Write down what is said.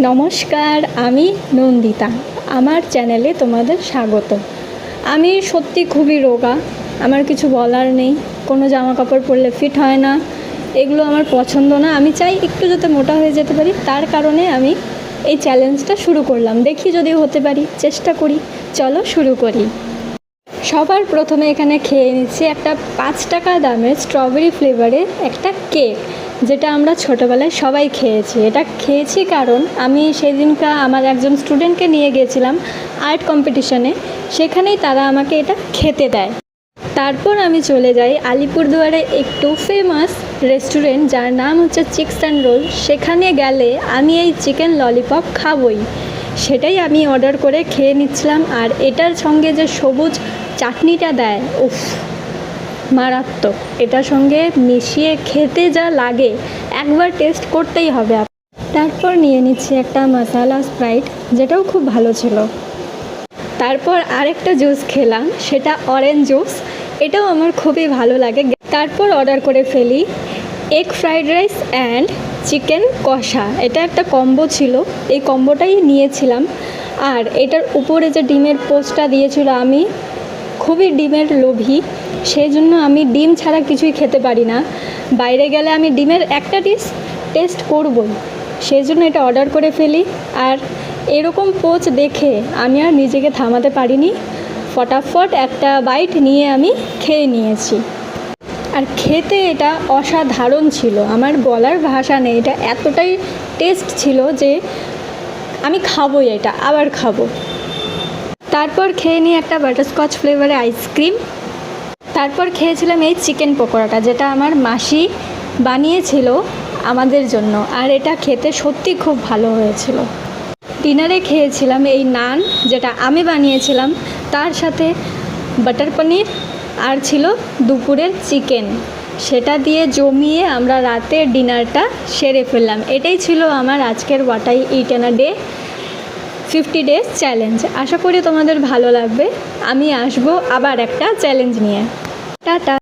নমস্কার, আমি নন্দিতা। আমার চ্যানেলে তোমাদের স্বাগত। আমি সত্যি খুবই রোগা, আমার কিছু বলার নেই। কোনো জামা কাপড় পরলে ফিট হয় না, এগুলো আমার পছন্দ না। আমি চাই একটু যাতে মোটা হয়ে যেতে পারি, তার কারণে আমি এই চ্যালেঞ্জটা শুরু করলাম। দেখি যদি হতে পারি, চেষ্টা করি। চলো শুরু করি। সবার প্রথমে এখানে খেয়ে নিচ্ছি একটা 5 টাকা দামের স্ট্রবেরি ফ্লেভারের একটা কেক, যেটা আমরা ছোটোবেলায় সবাই খেয়েছি। এটা খেয়েছি কারণ আমি সেদিনকা আমার একজন স্টুডেন্টকে নিয়ে গিয়েছিলাম আর্ট কম্পিটিশনে, সেখানেই তারা আমাকে এটা খেতে দেয়। তারপর আমি চলে যাই আলিপুরদুয়ারে একটু ফেমাস রেস্টুরেন্ট, যার নাম হচ্ছে চিকেন অ্যান্ড রোল। সেখানে গেলে আমি এই চিকেন ললিপপ খাবই, সেটাই আমি অর্ডার করে খেয়ে নিচ্ছিলাম। আর এটার সঙ্গে যে সবুজ চাটনিটা দেয়, উফ মারাত্মক। এটার সঙ্গে মিশিয়ে খেতে যা লাগে, একবার টেস্ট করতেই হবে। তারপর নিয়ে নিচ্ছি একটা মশালা স্প্রাইট, যেটাও খুব ভালো ছিল। তারপর আরেকটা জুস খেলাম, সেটা অরেঞ্জ জুস, এটাও আমার খুবই ভালো লাগে। তারপর অর্ডার করে ফেলি egg fried rice and chicken কষা। এটা একটা কম্বো ছিল, এই কম্বোটাই নিয়েছিলাম। আর এটার উপরে যে ডিমের পোস্টটা দিয়েছিল, আমি খুবই ডিমের লোভী, সেই জন্য আমি ডিম ছাড়া কিছুই খেতে পারি না। বাইরে গেলে আমি ডিমের একটা ডিশ টেস্ট করবই, সেই জন্য এটা অর্ডার করে ফেলি। আর এরকম পোচ দেখে আমি আর নিজেকে থামাতে পারিনি, ফটাফট একটা বাইট নিয়ে আমি খেয়ে নিয়েছি। আর খেতে এটা অসাধারণ ছিল, আমার বলার ভাষা নেই। এটা এতটাই টেস্ট ছিল যে আমি খাবোই, এটা আবার খাবো। তারপর খেয়ে নিই একটা বাটারস্কচ ফ্লেভারে আইসক্রিম। তারপর খেয়েছিলাম এই চিকেন পকোড়াটা, যেটা আমার মাসি বানিয়েছিল আমাদের জন্য, আর এটা খেতে সত্যি খুব ভালো হয়েছিল। ডিনারে খেয়েছিলাম এই নান, যেটা আমি বানিয়েছিলাম, তার সাথে বাটার পনির, আর ছিল দুপুরের চিকেন। সেটা দিয়ে জমিয়ে আমরা রাতের ডিনারটা সেরে ফেললাম। এটাই ছিল আমার আজকের what I eat in a day 50 days challenge. আশা করি তোমাদের ভালো লাগবে। আমি আসবো আবার একটা চ্যালেঞ্জ নিয়ে। টাটা।